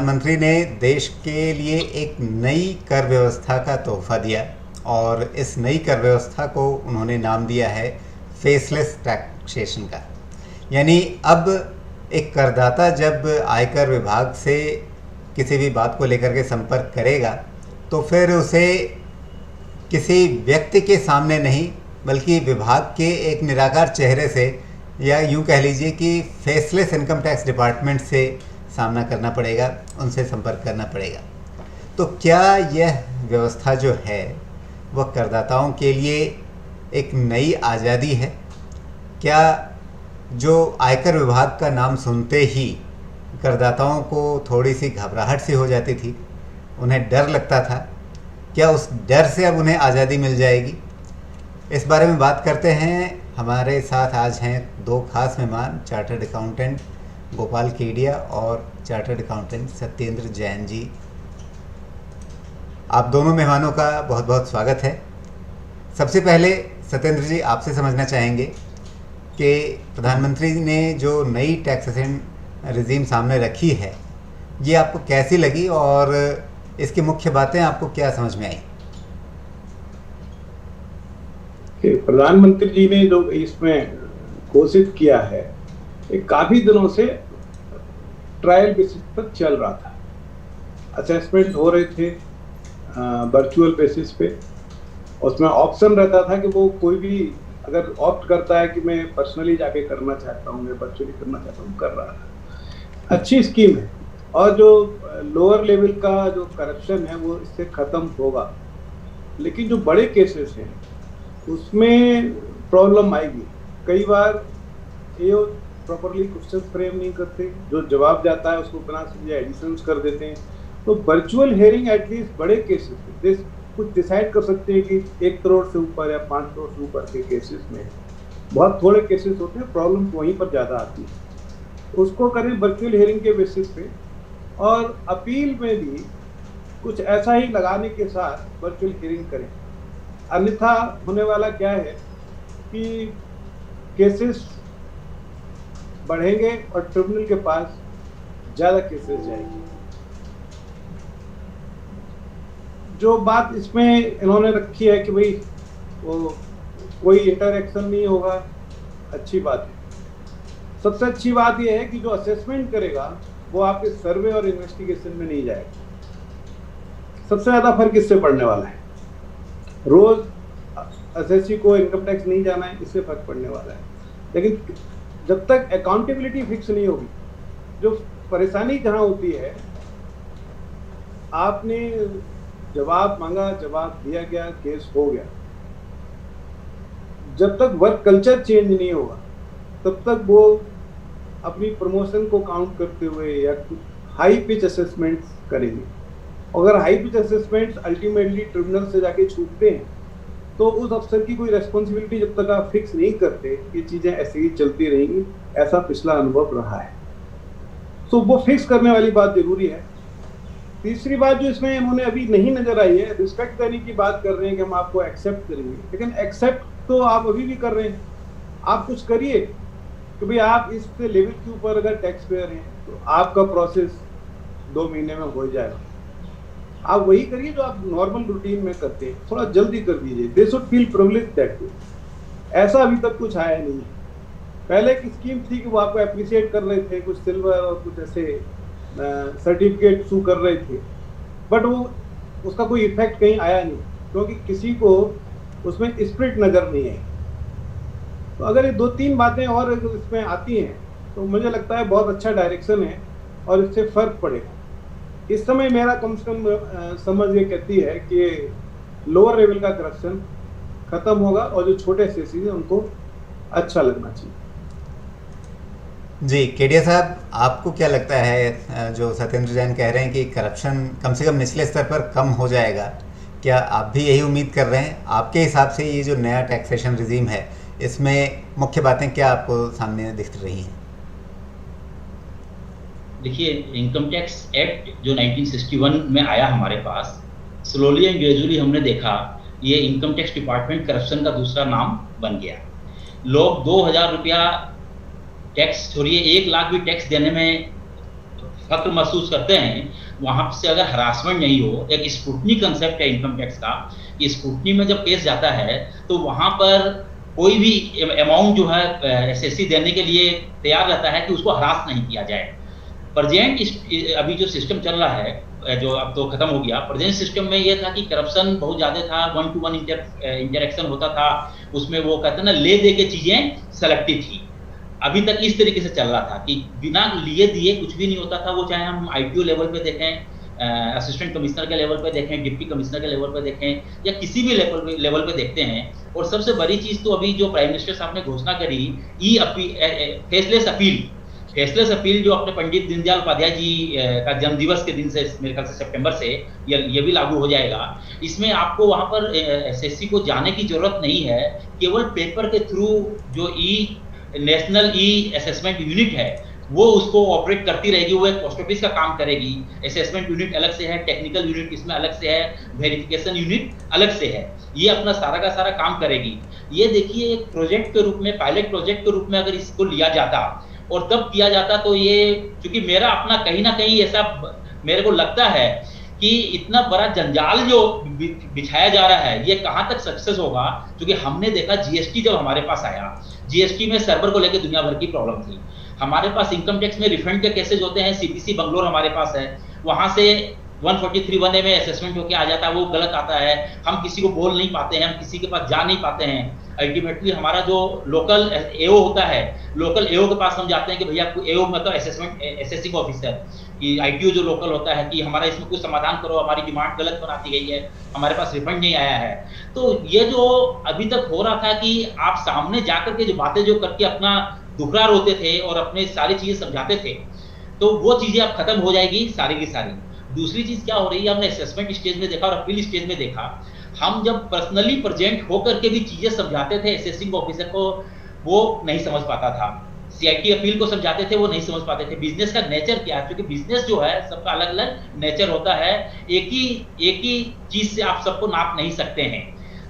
प्रधानमंत्री ने देश के लिए एक नई कर व्यवस्था का तोहफा दिया और इस नई कर व्यवस्था को उन्होंने नाम दिया है फेसलेस टैक्सेशन का। यानी अब एक करदाता जब आयकर विभाग से किसी भी बात को लेकर के संपर्क करेगा तो फिर उसे किसी व्यक्ति के सामने नहीं बल्कि विभाग के एक निराकार चेहरे से या यूँ कह लीजिए कि फेसलेस इनकम टैक्स डिपार्टमेंट से सामना करना पड़ेगा, उनसे संपर्क करना पड़ेगा। तो क्या यह व्यवस्था जो है वह करदाताओं के लिए एक नई आज़ादी है? क्या जो आयकर विभाग का नाम सुनते ही करदाताओं को थोड़ी सी घबराहट सी हो जाती थी, उन्हें डर लगता था, क्या उस डर से अब उन्हें आज़ादी मिल जाएगी? इस बारे में बात करते हैं। हमारे साथ आज हैं दो खास मेहमान, चार्टर्ड अकाउंटेंट गोपाल केडिया और चार्टर्ड अकाउंटेंट सत्येंद्र जैन जी। आप दोनों मेहमानों का बहुत बहुत स्वागत है। सबसे पहले सत्येंद्र जी, आपसे समझना चाहेंगे कि प्रधानमंत्री ने जो नई टैक्सेशन रिजीम सामने रखी है ये आपको कैसी लगी और इसकी मुख्य बातें आपको क्या समझ में आई? प्रधानमंत्री जी ने जो इसमें घोषित किया है ये काफी दिनों से ट्रायल बेसिस पर चल रहा था। असेसमेंट हो रहे थे वर्चुअल बेसिस पे। उसमें ऑप्शन रहता था कि वो कोई भी अगर ऑप्ट करता है कि मैं पर्सनली जाके करना चाहता हूँ, मैं वर्चुअली करना चाहता हूँ, कर रहा था। अच्छी स्कीम है और जो लोअर लेवल का जो करप्शन है वो इससे खत्म होगा। लेकिन जो बड़े केसेस हैं उसमें प्रॉब्लम आएगी। कई बार ये प्रॉपरली क्वेश्चन फ्रेम नहीं करते, जो जवाब जाता है उसको बिना समझे एडिशंस कर देते हैं। तो वर्चुअल हियरिंग एटलीस्ट बड़े केसेस कुछ डिसाइड कर सकते हैं कि 1 करोड़ से ऊपर या 5 करोड़ से ऊपर के केसेस में बहुत थोड़े केसेस होते हैं, प्रॉब्लम वहीं पर ज़्यादा आती है। उसको करें वर्चुअल हियरिंग के बेसिस पे और अपील में भी कुछ ऐसा ही लगाने के साथ वर्चुअल हियरिंग करें। अन्यथा होने वाला क्या है कि केसेस बढ़ेंगे और ट्रिब्यूनल के पास ज़्यादा केसेस जाएंगे। जो बात इसमें इन्होंने रखी है कि भाई वो कोई इंटरएक्शन नहीं होगा, अच्छी बात है। सबसे अच्छी बात यह है कि जो असेसमेंट करेगा वो आपके सर्वे और इन्वेस्टिगेशन में नहीं जाएगा। सबसे ज़्यादा फर्क इससे पड़ने वाला है। रोज एसएससी को इनकम टैक्स नहीं जाना है, इससे फर्क पड़ने वाला है। लेकिन जब तक अकाउंटेबिलिटी फिक्स नहीं होगी, जो परेशानी जहां होती है, आपने जवाब मांगा, जवाब दिया गया, केस हो गया, जब तक वर्क कल्चर चेंज नहीं होगा तब तक वो अपनी प्रमोशन को काउंट करते हुए या हाई पिच असेसमेंट्स करेंगे। अगर high pitch assessments ultimately tribunal से जाके छूटते हैं तो उस अफसर की कोई रेस्पॉन्सिबिलिटी जब तक आप फिक्स नहीं करते, ये चीज़ें ऐसे ही चलती रहेंगी। ऐसा पिछला अनुभव रहा है। तो वो फिक्स करने वाली बात जरूरी है। तीसरी बात जो इसमें इन्होंने अभी नहीं नजर आई है, रिस्पेक्ट देने की बात कर रहे हैं कि हम आपको एक्सेप्ट करेंगे, लेकिन एक्सेप्ट तो आप अभी भी कर रहे हैं। आप कुछ करिए कि भाई आप इस लेवल के ऊपर अगर टैक्स पेयर हैं तो आपका प्रोसेस 2 महीने में हो जाएगा। आप वही करिए जो आप नॉर्मल रूटीन में करते हैं, थोड़ा जल्दी कर दीजिए। They should feel privilege that way. ऐसा अभी तक कुछ आया नहीं है। पहले एक स्कीम थी कि वो आपको अप्रिशिएट कर रहे थे, कुछ सिल्वर और कुछ ऐसे सर्टिफिकेट इशू कर रहे थे, बट वो उसका कोई इफेक्ट कहीं आया नहीं, क्योंकि किसी को उसमें स्पिरिट नज़र नहीं आई। तो अगर ये 2-3 बातें और इसमें आती हैं तो मुझे लगता है बहुत अच्छा डायरेक्शन है और इससे फ़र्क पड़ेगा। इस समय मेरा कम से कम समझ ये कहती है कि लोअर लेवल का करप्शन खत्म होगा और जो छोटे सेसेस हैं उनको अच्छा लगना चाहिए। जी केडिया साहब, आपको क्या लगता है जो सत्येंद्र जैन कह रहे हैं कि करप्शन कम से कम निचले स्तर पर कम हो जाएगा, क्या आप भी यही उम्मीद कर रहे हैं? आपके हिसाब से ये जो नया टैक्सेशन रिजीम है इसमें मुख्य बातें क्या आपको सामने दिख रही हैं? देखिए, इनकम टैक्स एक्ट जो 1961 में आया हमारे पास, स्लोली एंड ग्रेजुअली हमने देखा ये इनकम टैक्स डिपार्टमेंट करप्शन का दूसरा नाम बन गया। लोग 2000 रुपया टैक्स छोड़िए 1 लाख भी टैक्स देने में फक्र महसूस करते हैं, वहां से अगर हरासमेंट नहीं हो, एक स्क्रूटनी कंसेप्ट है इनकम टैक्स का, कि स्क्रूटनी में जब केस जाता है तो वहां पर कोई भी अमाउंट जो है एसएससी देने के लिए तैयार रहता है कि उसको हरास नहीं किया जाए। प्रेजेंट अभी जो सिस्टम चल रहा है, जो अब तो खत्म हो गया, प्रेजेंट सिस्टम में ये था कि करप्शन बहुत ज्यादा था, 1-to-1 इंटरेक्शन होता था, उसमें वो कहते हैं ना ले दे के चीजें सेलेक्टिव थी। अभी तक इस तरीके से चल रहा था कि बिना लिए दिए कुछ भी नहीं होता था, वो चाहे हम आईटीओ लेवल पे देखें, असिस्टेंट कमिश्नर के लेवल पे देखें, डिप्टी कमिश्नर के लेवल पे देखें, या किसी भी लेवल पे देखते हैं। और सबसे बड़ी चीज तो अभी जो प्राइम मिनिस्टर साहब ने घोषणा करी, ई अपील, फेसलेस अपील जो अपने पंडित दीनदयाल उपाध्याय जी का जन्मदिवस के दिन से, मेरे ख्याल से सितंबर से ये भी लागू हो जाएगा। इसमें आपको वहां पर एसएससी को जाने की जरूरत नहीं है, केवल पेपर के थ्रू जो नेशनल ई असेसमेंट यूनिट है वो उसको ऑपरेट करती रहेगी, वो एक पोस्ट ऑफिस का काम करेगी। असेसमेंट यूनिट अलग से है, टेक्निकल यूनिट इसमें अलग से है, वेरिफिकेशन यूनिट अलग से है, ये अपना सारा का सारा काम करेगी। ये देखिए एक प्रोजेक्ट के रूप में, पायलट प्रोजेक्ट के रूप में अगर इसको लिया जाता और तब किया जाता, तो ये, क्योंकि मेरा अपना कहीं ना कहीं ऐसा मेरे को लगता है कि इतना बड़ा जंजाल जो बिछाया जा रहा है ये कहां तक सक्सेस होगा। क्योंकि हमने देखा जीएसटी जब हमारे पास आया, जीएसटी में सर्वर को लेकर दुनिया भर की प्रॉब्लम थी। हमारे पास इनकम टैक्स में रिफंड के केसेस होते हैं, सीपीसी बंगलोर हमारे पास है, वहां से 143(1)A में असेसमेंट होके आ जाता है, वो गलत आता है, हम किसी को बोल नहीं पाते हैं, हम किसी के पास जा नहीं पाते हैं। अल्टीमेटली हमारा जो लोकल एओ होता है, लोकल एओ के पास हम जाते हैं कि भैया एओ मतलब असेसमेंट असेसिंग ऑफिसर, कि आईटीओ जो लोकल होता है कि हमारा इसमें कुछ समाधान करो, हमारी डिमांड गलत बना दी गई है, हमारे पास रिफंड नहीं आया है। तो ये जो अभी तक हो रहा था कि आप सामने जाकर के जो बातें जो करके अपना दुखड़ा रोते थे और अपने सारी चीजें समझाते थे, तो वो चीजें अब खत्म हो जाएगी सारी की सारी। दूसरी चीज क्या हो रही है, हमने असेसमेंट स्टेज में देखा और अपील स्टेज में देखा, हम जब पर्सनली प्रेजेंट होकर के भी चीजें समझाते थे असेसिंग ऑफिसर को, वो नहीं समझ पाता था। सीआईटी अपील को समझाते थे, वो नहीं समझ पाते थे। बिजनेस का नेचर क्या है, क्योंकि बिजनेस जो है सबका अलग अलग नेचर होता है, एक ही चीज से आप सबको नाप नहीं सकते हैं।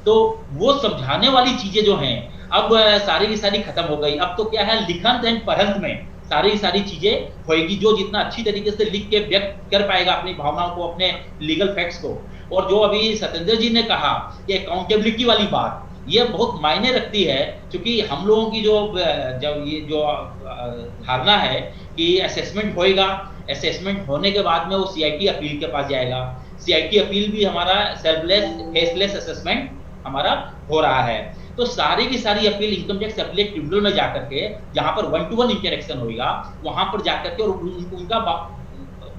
तो वो समझाने वाली चीजें जो हैं अब सारी की सारी खत्म हो गई। अब तो क्या है, लिखंत एंड पढ़ंत में सारी चीजें होएगी। जो जितना अच्छी तरीके से लिख के व्यक्त कर पाएगा अपनी भावनाओं को, अपने लीगल फैक्ट्स को। और जो अभी सत्येंद्र जी ने कहा कि अकाउंटेबिलिटी वाली बात, ये बहुत मायने रखती है, क्योंकि हम लोगों की जो धारणा है कि असेसमेंट होएगा, असेसमेंट होने के बाद में वो सीआईटी अपील के पास जाएगा। सीआईटी अपील भी हमारा सेल्फलेस फेसलेस असेसमेंट हमारा हो रहा है। तो सारी की सारी appeal income tax appellate tribunal में जाकर के, जहां पर 1-to-1 इंटरेक्शन होगा, वहां पर जाकर के, और उनका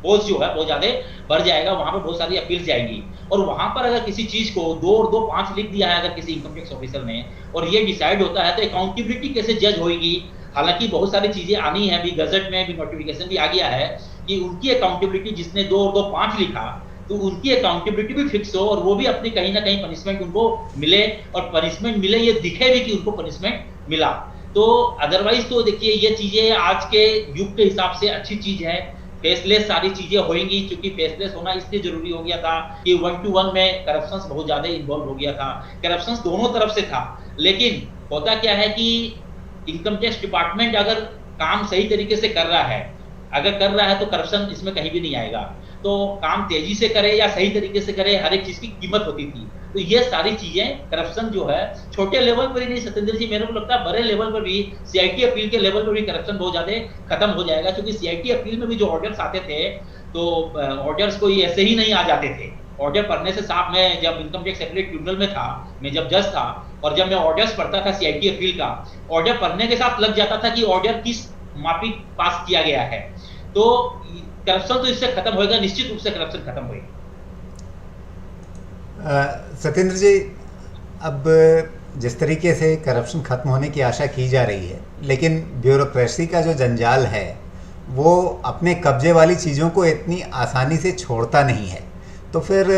बोझ जो है बहुत ज्यादा बढ़ जाएगा, वहां पर बहुत सारी अपील जाएगी। और वहां पर अगर किसी चीज को 2 और 2 5 लिख दिया है अगर किसी इनकम टैक्स ऑफिसर ने, और ये डिसाइड होता है, तो अकाउंटेबिलिटी कैसे जज होगी। हालांकि बहुत सारी चीजें आनी है, अभी गजट में भी नोटिफिकेशन भी आ गया है कि उनकी अकाउंटेबिलिटी, जिसने 2 और 2 5 लिखा, तो उनकी अकाउंटेबिलिटी भी फिक्स हो, और वो भी अपनी कहीं ना कहीं पनिशमेंट उनको मिले, और पनिशमेंट मिले ये दिखे भी कि उनको पनिशमेंट मिला। तो अदरवाइज तो देखिए ये चीजें आज के युग के हिसाब से अच्छी चीज है। फेसलेस सारी चीजें होंगी, क्योंकि फेसलेस होना इसलिए जरूरी हो गया था कि 1-to-1 में करप्शन बहुत ज्यादा इन्वॉल्व हो गया था। करप्शन दोनों तरफ से था, लेकिन होता क्या है कि इनकम टैक्स डिपार्टमेंट अगर काम सही तरीके से कर रहा है, तो करप्शन इसमें कहीं भी नहीं आएगा। तो काम तेजी से करे या सही तरीके से करे, हर एक चीज की कीमत होती थी। तो ये सारी चीजें, करप्शन जो है छोटे लेवल पर ही नहीं सत्येंद्र जी, मेरे को लगता है बड़े लेवल पर भी, सीआईटी अपील के लेवल पर भी करप्शन बहुत ज्यादा खत्म हो जाएगा। क्योंकि सीआईटी अपील में भी जो ऑर्डर्स आते थे, तो ऑर्डर्स कोई ऐसे ही नहीं आ जाते थे। ऑर्डर पढ़ने से साफ, मैं जब इनकम टैक्स अपीलेट ट्रिब्यूनल में था, मैं जब जज था, और जब मैं ऑर्डर्स पढ़ता था सीआईटी अपील का, ऑर्डर पढ़ने के साथ लग जाता था कि ऑर्डर किस माफी पास किया गया है। तो करप्शन तो इससे खत्म होएगा, निश्चित रूप से करप्शन खत्म होएगा। सत्येंद्र जी, अब जिस तरीके से करप्शन खत्म होने की आशा की जा रही है, लेकिन ब्यूरोक्रेसी का जो जंजाल है वो अपने कब्जे वाली चीज़ों को इतनी आसानी से छोड़ता नहीं है। तो फिर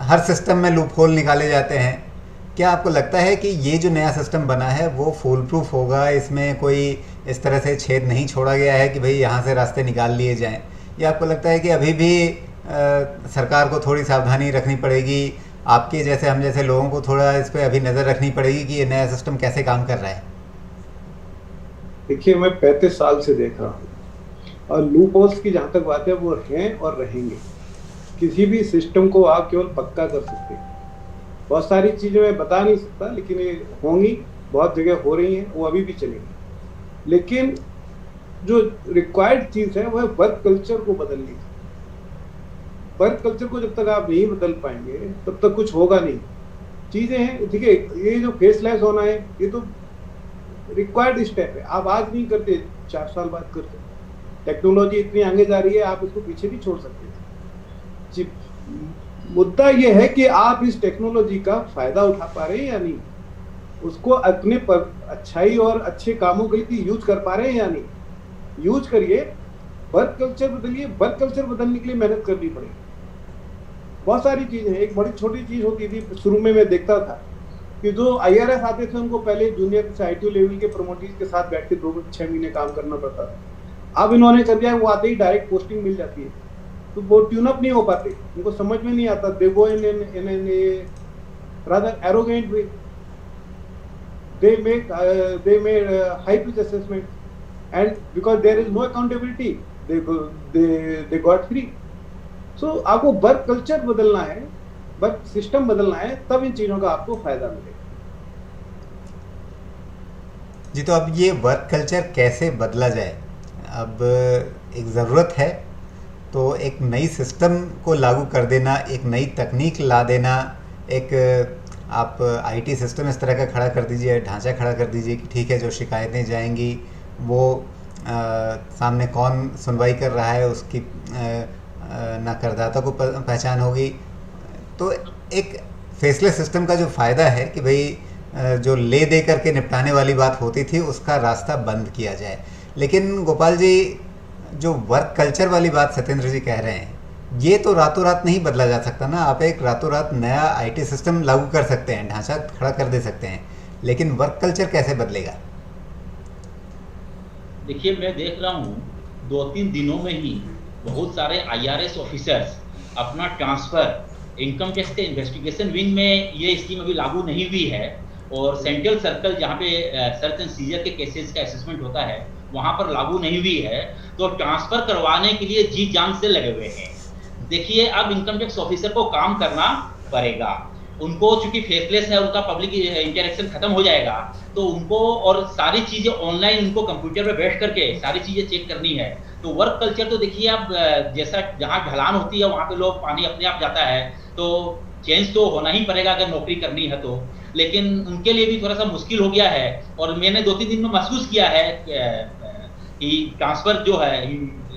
हर सिस्टम में लूप होल निकाले जाते हैं। क्या आपको लगता है कि ये जो नया सिस्टम बना है वो फुल प्रूफ होगा, इसमें कोई इस तरह से छेद नहीं छोड़ा गया है कि भाई यहाँ से रास्ते निकाल लिए जाएं, या आपको लगता है कि अभी भी सरकार को थोड़ी सावधानी रखनी पड़ेगी, आपके जैसे हम जैसे लोगों को थोड़ा इस पर अभी नज़र रखनी पड़ेगी कि ये नया सिस्टम कैसे काम कर रहा है? देखिए, मैं 35 साल से देख रहा हूँ और लूप होल्स की जहाँ तक बात है वो हैं और रहेंगे। किसी भी सिस्टम को आप केवल पक्का कर सकते हैं। बहुत सारी चीज़ें मैं बता नहीं सकता, लेकिन ये होंगी, बहुत जगह हो रही हैं, वो अभी भी चलेंगी। लेकिन जो रिक्वायर्ड चीज़ है वो है वर्क कल्चर को बदलनी है। वर्क कल्चर को जब तक आप नहीं बदल पाएंगे तब तक कुछ होगा नहीं। चीज़ें हैं, देखिए ये जो फेसलेस होना है ये तो रिक्वायर्ड स्टेप है। आप आज नहीं करते, 4 साल बाद करते। टेक्नोलॉजी इतनी आगे जा रही है, आप इसको पीछे नहीं छोड़ सकते। मुद्दा ये है कि आप इस टेक्नोलॉजी का फायदा उठा पा रहे हैं या नहीं, उसको अपने पर अच्छाई और अच्छे कामों के लिए यूज कर पा रहे हैं या नहीं। यूज करिए, वर्क कल्चर बदलिए। वर्क कल्चर बदलने के लिए मेहनत करनी पड़ेगी। बहुत सारी चीजें हैं। एक बड़ी छोटी चीज होती थी, शुरू में मैं देखता था कि जो IRS आते थे उनको पहले जूनियर से ITO लेवल के प्रोमोटीज के साथ बैठ के 2-6 महीने काम करना पड़ता था। अब इन्होंने कर दिया, वो आते ही डायरेक्ट पोस्टिंग मिल जाती है, तो वो ट्यून अप नहीं हो पाते, उनको समझ में नहीं आता। दे गो इन rather arrogant way. They make high pitch assessment, and because there is no accountability, they got free. So आपको वर्क कल्चर बदलना है, वर्क सिस्टम बदलना है, तब इन चीजों का आपको फायदा मिलेगा। जी, तो अब ये वर्क कल्चर कैसे बदला जाए? अब एक ज़रूरत है तो एक नई सिस्टम को लागू कर देना, एक नई तकनीक ला देना, एक आप IT सिस्टम इस तरह का खड़ा कर दीजिए, ढांचा खड़ा कर दीजिए कि ठीक है, जो शिकायतें जाएंगी वो सामने कौन सुनवाई कर रहा है उसकी ना करदाता को पहचान होगी। तो एक फेसलेस सिस्टम का जो फ़ायदा है कि भाई जो ले दे करके निपटाने वाली बात होती थी उसका रास्ता बंद किया जाए। लेकिन गोपाल जी, जो वर्क कल्चर वाली बात सत्येंद्र जी कह रहे हैं, ये तो रातों रात नहीं बदला जा सकता ना। आप एक रातों रात नया IT सिस्टम लागू कर सकते हैं, ढांचा खड़ा कर दे सकते हैं, लेकिन वर्क कल्चर कैसे बदलेगा? देखिए, मैं देख रहा हूँ 2-3 दिनों में ही बहुत सारे IRS ऑफिसर्स अपना ट्रांसफर इनकम टैक्स के इन्वेस्टिगेशन विंग में, ये स्कीम अभी लागू नहीं हुई है, और सेंट्रल सर्कल जहाँ पे सर्च एंड सीजर के केसेस का असेसमेंट होता है वहाँ पर लागू नहीं हुई है, तो ट्रांसफर करवाने के लिए जी जान से लगे हुए हैं। देखिए, अब इनकम टैक्स ऑफिसर को काम करना पड़ेगा। उनको चूंकि फेसलेस है, उनका पब्लिक इंटरेक्शन खत्म हो जाएगा, तो उनको और सारी चीजें ऑनलाइन, उनको कंप्यूटर पे बैठ करके सारी चीजें चेक करनी है। तो वर्क कल्चर तो देखिए, अब जैसा जहाँ ढलान होती है वहाँ पे लोग पानी अपने आप जाता है, तो चेंज तो होना ही पड़ेगा अगर नौकरी करनी है तो। लेकिन उनके लिए भी थोड़ा सा मुश्किल हो गया है, और मैंने 2-3 दिन में महसूस किया है कि ट्रांसफर जो है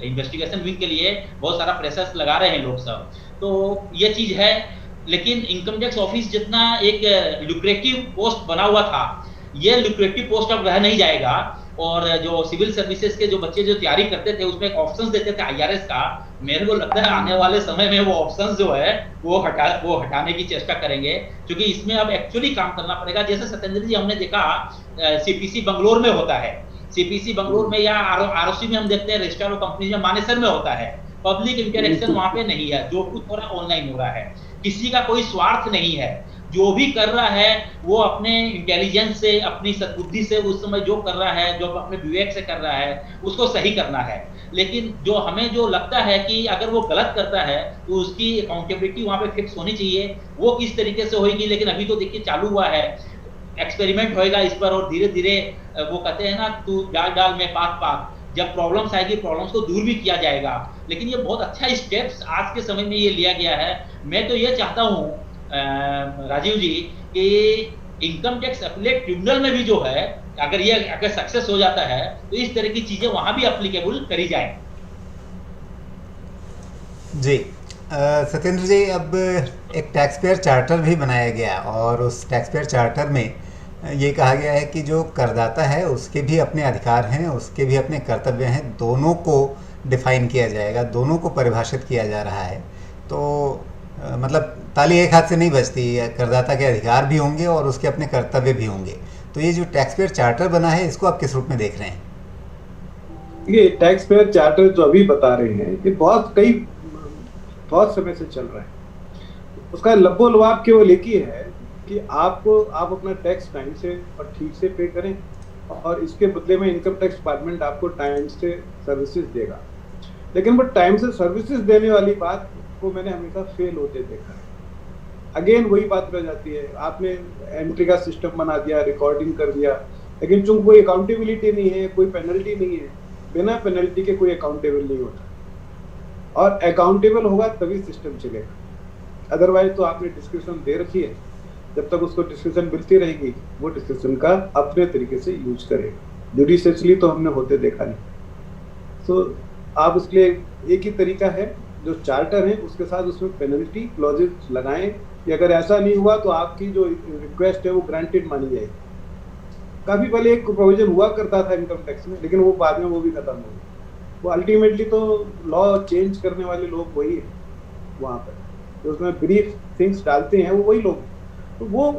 इन्वेस्टिगेशन विंग के लिए बहुत सारा प्रेशर लगा रहे हैं लोग सब, तो ये चीज है। लेकिन इनकम टैक्स ऑफिस जितना एक लुक्रेटिव पोस्ट बना हुआ था, ये लुक्रेटिव पोस्ट अब रह नहीं जाएगा। और जो सिविल सर्विसेज के जो बच्चे जो तैयारी करते थे उसमें एक ऑप्शंस देते थे IRS का, मेरे को लगता है आने वाले समय में वो ऑप्शंस जो है वो हटाने की चेष्टा करेंगे, क्योंकि इसमें अब एक्चुअली काम करना पड़ेगा। जैसे सत्येंद्र जी, हमने देखा CPC बंगलोर में होता है, CPC बंगलोर में, या ROC में हम देखते हैं रजिस्ट्रार ऑफ कंपनी में मानेसर में होता है। पब्लिक इंटरेक्शन वहां पे नहीं है, जो कुछ हो रहा है ऑनलाइन हो रहा है, किसी का कोई स्वार्थ नहीं है। जो भी कर रहा है वो अपने इंटेलिजेंस से, अपनी सद्बुद्धि से उस समय जो कर रहा है, जो अपने विवेक से कर रहा है, उसको सही करना है। लेकिन जो हमें जो लगता है कि अगर वो गलत करता है तो उसकी अकाउंटेबिलिटी वहां पे फिक्स होनी चाहिए, वो किस तरीके से होगी। लेकिन अभी तो देखिए चालू हुआ है, एक्सपेरिमेंट होएगा इस पर, और धीरे धीरे वो कहते हैं ना, तू डाल डाल में पात पात, जब प्रॉब्लम्स आएगी प्रॉब्लम्स को दूर भी किया जाएगा। लेकिन ये बहुत अच्छा स्टेप्स आज के समय में ये लिया गया है। मैं तो ये चाहता हूँ राजीव जी कि इनकम टैक्स अपीलेट ट्रिब्यूनल में भी जो है, अगर सक्सेस हो जाता है तो इस तरह की चीजें वहां भी एप्लीकेबल करी जाए। जी, सत्येंद्र जी, अब एक टैक्स पेयर चार्टर भी बनाया गया, और उस टैक्स पेयर चार्टर में ये कहा गया है कि जो करदाता है उसके भी अपने अधिकार हैं, उसके भी अपने कर्तव्य हैं, दोनों को डिफाइन किया जाएगा, दोनों को परिभाषित किया जा रहा है। तो मतलब ताली एक हाथ से नहीं बजती, करदाता के अधिकार भी होंगे और उसके अपने कर्तव्य भी होंगे। तो ये जो टैक्स पेयर चार्टर बना है, इसको आप किस रूप में देख रहे हैं? ये टैक्स पेयर चार्टर जो अभी बता रहे हैं, ये बहुत समय से चल रहा है। उसका लब्बो लबाब केवल एक ही है कि आप अपना टैक्स टाइम से और ठीक से पे करें, और इसके बदले में इनकम टैक्स डिपार्टमेंट आपको टाइम से सर्विसेज देगा। लेकिन वो टाइम से सर्विसेज देने वाली बात को मैंने हमेशा फेल होते देखा है। अगेन वही बात रह जाती है, आपने एंट्री का सिस्टम बना दिया, रिकॉर्डिंग कर दिया, लेकिन चूंकि कोई अकाउंटेबिलिटी नहीं है, कोई पेनल्टी नहीं है, बिना पेनल्टी के कोई अकाउंटेबल नहीं होता, और अकाउंटेबल होगा तभी सिस्टम चलेगा। अदरवाइज तो आपने डिस्क्रिप्शन दे रखी है, जब तक उसको डिस्क्रिप्शन मिलती रहेगी वो डिस्क्रिप्शन का अपने तरीके से यूज करेगा। जुडिशियसली तो हमने होते देखा नहीं। तो आप उसके लिए एक ही तरीका है, जो चार्टर है उसके साथ उसमें पेनल्टी क्लॉजेज लगाएं कि अगर ऐसा नहीं हुआ तो आपकी जो रिक्वेस्ट है वो ग्रांटेड मानी जाएगी। काफी पहले एक प्रोविजन हुआ करता था इनकम टैक्स में, लेकिन वो बाद में वो भी खत्म हो गया। वो अल्टीमेटली तो लॉ चेंज करने वाले लोग वही है, वहाँ पर तो उसमें ब्रीफ थिंग्स डालते हैं वो वही लोग। तो वो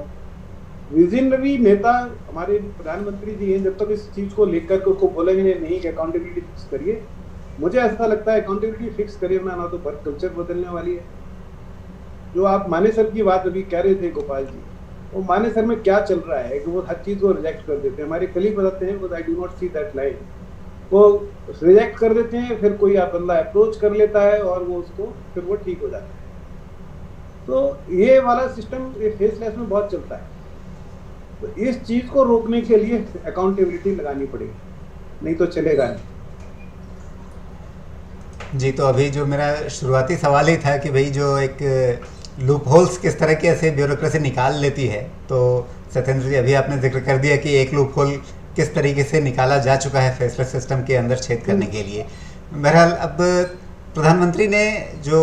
विजनरी नेता हमारे प्रधानमंत्री जी हैं, जब तक इस चीज को लेकर के उसको बोलेंगे नहीं कि अकाउंटेबिलिटी फिक्स करिए, मुझे ऐसा लगता है अकाउंटेबिलिटी फिक्स करिए ना तो वर्क कल्चर बदलने वाली है। जो आप मानेसर की बात अभी कह रहे थे गोपाल जी, वो मानेसर में क्या चल रहा है कि वो हर चीज को रिजेक्ट कर देते हैं। हमारे कलीग बताते हैं, but I do not see that line. वो रिजेक्ट कर देते हैं, फिर कोई बंदा अप्रोच कर लेता है और वो उसको फिर वो ठीक हो जाता है। तो ये वाला सिस्टम फेसलेस में बहुत चलता है। तो इस चीज को रोकने के लिए अकाउंटेबिलिटी लगानी पड़ेगी, नहीं तो चलेगा नहीं। जी, तो अभी जो मेरा शुरुआती सवाल ही था कि भाई जो एक लूप होल्स किस तरह के ऐसे ब्यूरोक्रेसी निकाल लेती है, तो सत्येंद्र जी अभी आपने जिक्र कर दिया कि एक लूप होल किस तरीके से निकाला जा चुका है फेसलेस सिस्टम के अंदर छेद करने के लिए। बहरहाल अब प्रधानमंत्री ने जो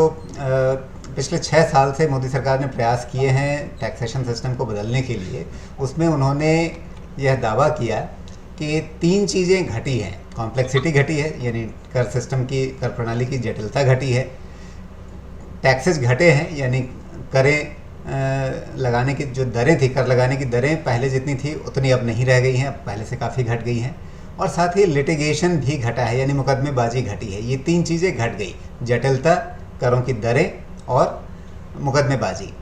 पिछले 6 साल से मोदी सरकार ने प्रयास किए हैं टैक्सेशन सिस्टम को बदलने के लिए, उसमें उन्होंने यह दावा किया कि 3 चीज़ें घटी हैं। कॉम्प्लेक्सिटी घटी है, यानी कर सिस्टम की, कर प्रणाली की जटिलता घटी है। टैक्सेस घटे हैं, यानी करें लगाने की जो दरें थी, कर लगाने की दरें पहले जितनी थी उतनी अब नहीं रह गई हैं, अब पहले से काफ़ी घट गई हैं। और साथ ही लिटिगेशन भी घटा है, यानी मुकदमेबाजी घटी है। ये 3 चीज़ें घट गई, जटिलता, करों की दरें और मुकदमेबाजी।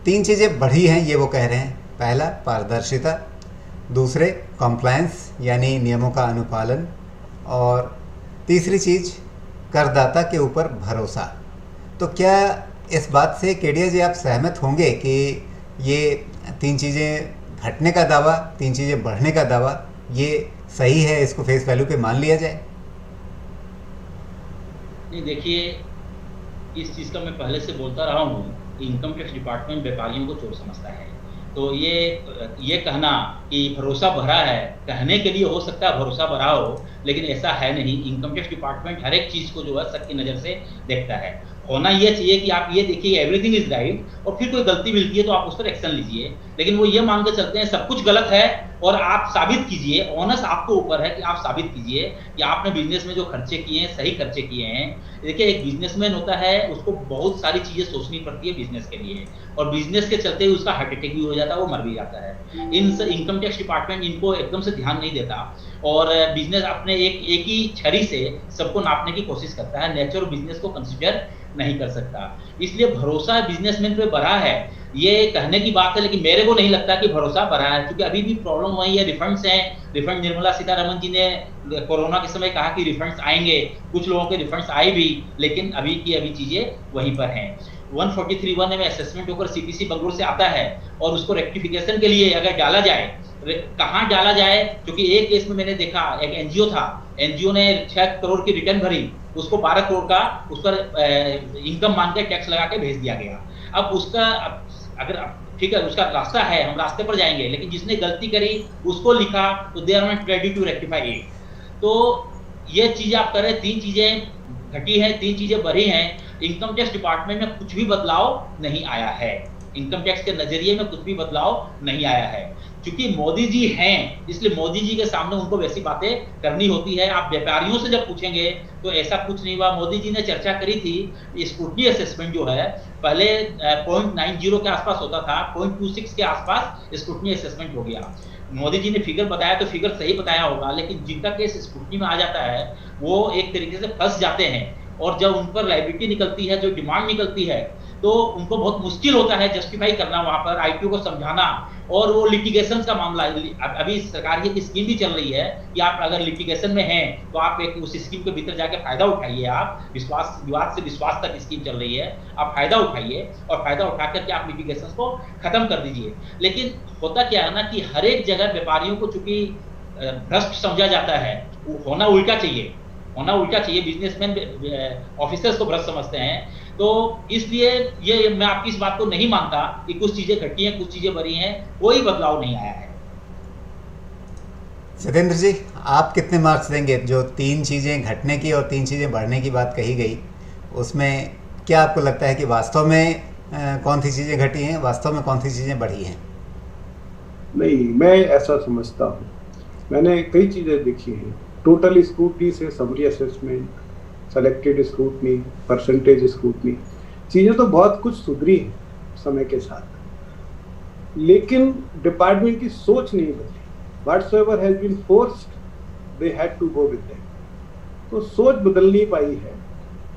3 चीज़ें बढ़ी हैं, ये वो कह रहे हैं। पहला पारदर्शिता, दूसरे कॉम्प्लायंस यानी नियमों का अनुपालन, और तीसरी चीज़ करदाता के ऊपर भरोसा। तो क्या इस बात से केडिया जी आप सहमत होंगे कि ये 3 चीज़ें घटने का दावा, 3 चीज़ें बढ़ने का दावा, ये सही है, इसको फेस वैल्यू पे मान लिया जाए? नहीं, देखिए, इस चीज़ का मैं पहले से बोलता रहा हूँ कि इनकम टैक्स डिपार्टमेंट व्यापारियों को चोर समझता है। तो ये कहना कि भरोसा भरा है, कहने के लिए हो सकता है भरोसा भरा हो, लेकिन ऐसा है नहीं। इनकम टैक्स डिपार्टमेंट हर एक चीज़ को जो है सबकी नज़र से देखता है। होना ये चाहिए कि आप ये देखिए एवरीथिंग इज राइट, और फिर कोई गलती मिलती है तो आप उस पर एक्शन लीजिए। लेकिन वो ये मान के चलते हैं सब कुछ गलत है और आप साबित कीजिए। ऑनस आपको ऊपर है कि आप साबित कीजिए कि आपने बिजनेस में जो खर्चे किए हैं सही खर्चे किए हैं। देखिए, एक बिजनेसमैन होता है, उसको बहुत सारी चीज़ें सोचनी पड़ती है बिजनेस के लिए, और बिजनेस के चलते उसका हार्ट अटैक भी हो जाता है, वो मर भी जाता है। इनकम टैक्स डिपार्टमेंट इनको एकदम से ध्यान नहीं देता, और बिजनेस अपने एक ही छड़ी से सबको नापने की कोशिश करता है, नेचर ऑफ बिजनेस को कंसिडर नहीं कर सकता। इसलिए भरोसा बिजनेसमैन पे बढ़ा है, ये कहने की बात है, लेकिन मेरे को नहीं लगता कि भरोसा बढ़ा है, क्योंकि अभी भी प्रॉब्लम वही है, रिफंड्स हैं। रिफंड निर्मला सीतारमण जी ने कोरोना के समय कहा कि रिफंड्स आएंगे, कुछ लोगों के रिफंड्स आए भी, लेकिन अभी की अभी चीजें वहीं पर हैं। 143(1) में असेसमेंट होकर सीपीसी बंगलुरु से आता है, और उसको रेक्टिफिकेशन के लिए अगर डाला जाए, कहाँ डाला जाए, क्योंकि एक केस में मैंने देखा, एक एनजीओ था, एनजीओ ने 6 करोड़ की रिटर्न भरी, उसको 12 करोड़ का उस पर इनकम मान के टैक्स लगा के भेज दिया गया। अब उसका अगर ठीक है, उसका रास्ता है, हम रास्ते पर जाएंगे, लेकिन जिसने गलती करी उसको लिखा तो they are not ready to rectify it. तो ये चीज आप करें, 3 चीजें घटी हैं, 3 चीजें बढ़ी हैं। इनकम टैक्स डिपार्टमेंट में कुछ भी बदलाव नहीं आया है, इनकम टैक्स के नजरिए में कुछ भी बदलाव नहीं आया है। क्योंकि मोदी जी हैं, इसलिए मोदी जी के सामने उनको वैसी बातें करनी होती है। आप व्यापारियों से जब पूछेंगे तो ऐसा कुछ नहीं हुआ। मोदी जी ने चर्चा करी थी, स्क्रूटनी असेसमेंट जो है पहले 0.90 के आसपास होता था, 0.26 के आसपास स्क्रूटनी असेसमेंट हो गया। मोदी जी ने फिगर बताया तो फिगर सही बताया होगा, लेकिन जिनका केस स्क्रूटनी में आ जाता है वो एक तरीके से फंस जाते हैं, और जब उन पर लायबिलिटी निकलती है, जो डिमांड निकलती है, तो उनको बहुत मुश्किल होता है जस्टिफाई करना वहां पर, आईटीओ को समझाना। और वो लिटिगेशन का मामला, अभी सरकार की स्कीम भी चल रही है कि आप अगर लिटिगेशन में हैं तो आप एक उस स्कीम के भीतर जाके फायदा उठाइए। आप विश्वास, विवाद से विश्वास तक स्कीम चल रही है, आप फायदा उठाइए और फायदा उठा करके आप लिटिगेशन को खत्म कर दीजिए। लेकिन होता क्या है ना कि हर एक जगह व्यापारियों को चूंकि भ्रष्ट समझा जाता है, वो होना उल्टा चाहिए। बिजनेसमैन ऑफिसर्स को भ्रष्ट समझते हैं। तो इसलिए ये मैं आपकी इस बात को नहीं मानता कि कुछ चीजें घटी हैं, कुछ चीजें बढ़ी हैं, कोई बदलाव नहीं आया है। सत्येंद्र जी, आप कितने मार्क्स देंगे? जो 3 चीज़ें घटने की और 3 चीज़ें बढ़ने की बात कही गई, उसमें क्या आपको लगता है कि वास्तव में कौन सी चीज़ें घटी हैं, वास्तव में कौन सी चीज़ें बढ़ी हैं? नहीं, मैं ऐसा समझता हूँ, मैंने कई चीज़ें देखी हैं। टोटल स्क्रूटनी से summary assessment, selected scrutiny, percentage scrutiny, चीज़ें तो बहुत कुछ सुधरी हैं समय के साथ, लेकिन डिपार्टमेंट की सोच नहीं बदली। Whatsoever has been forced, they had to go with it. तो सोच बदल नहीं पाई है।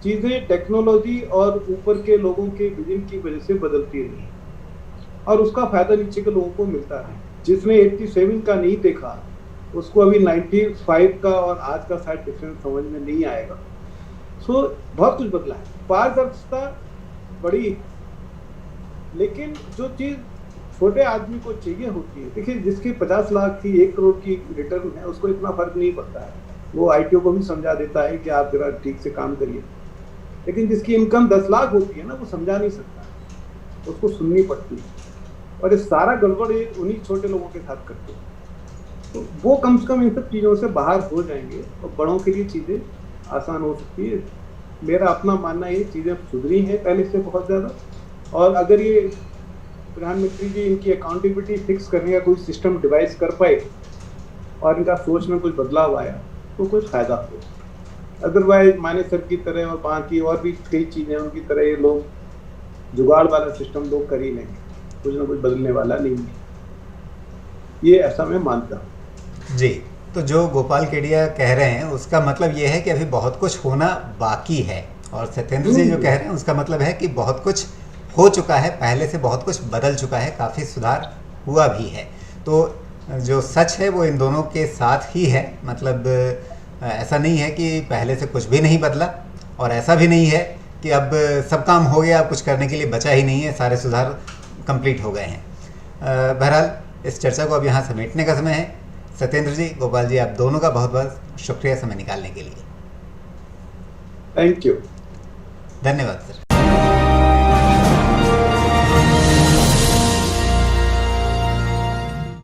चीज़ें टेक्नोलॉजी और ऊपर के लोगों के विजन की वजह से बदलती रही और उसका फायदा नीचे के लोगों को मिलता है। जिसने 87 का नहीं देखा उसको अभी 95 का और आज का शायद डिफरेंस समझ में नहीं आएगा। सो बहुत कुछ बदला है, पारदर्शिता बढ़ी, लेकिन जो चीज़ छोटे आदमी को चाहिए होती है, देखिए जिसकी 50 लाख की 1 करोड़ की रिटर्न है उसको इतना फर्क नहीं पड़ता है, वो आईटीओ को भी समझा देता है कि आप जरा ठीक से काम करिए। लेकिन जिसकी इनकम 10 लाख होती है ना, वो समझा नहीं सकता, उसको सुननी पड़ती है। और ये सारा गड़बड़ ये उन्हीं छोटे लोगों के साथ करते हैं। तो वो कम से कम इन सब चीज़ों से बाहर हो जाएंगे और बड़ों के लिए चीज़ें आसान हो सकती है। मेरा अपना मानना ये चीज़ें सुधरी हैं पहले से बहुत ज़्यादा, और अगर ये प्रधानमंत्री जी इनकी अकाउंटेबिलिटी फिक्स करने का कोई सिस्टम डिवाइस कर पाए और इनका सोच में कुछ बदलाव आया तो कुछ फ़ायदा हो। अदरवाइज माने सर की तरह और बाकी और भी कई चीज़ें उनकी तरह ये लोग जुगाड़ वाला सिस्टम लोग कर ही लेंगे, कुछ ना कुछ बदलने वाला नहीं है, ये ऐसा मैं मानता हूँ। जी, तो जो गोपाल केडिया कह रहे हैं उसका मतलब ये है कि अभी बहुत कुछ होना बाकी है, और सत्येंद्र जी जो कह रहे हैं उसका मतलब है कि बहुत कुछ हो चुका है, पहले से बहुत कुछ बदल चुका है, काफ़ी सुधार हुआ भी है। तो जो सच है वो इन दोनों के साथ ही है। मतलब ऐसा नहीं है कि पहले से कुछ भी नहीं बदला, और ऐसा भी नहीं है कि अब सब काम हो गया, अब कुछ करने के लिए बचा ही नहीं है, सारे सुधार कंप्लीट हो गए हैं। बहरहाल इस चर्चा को अब यहाँ समेटने का समय है। सत्येंद्र जी, गोपाल जी, आप दोनों का बहुत बहुत शुक्रिया समय निकालने के लिए। Thank you. धन्यवाद सर।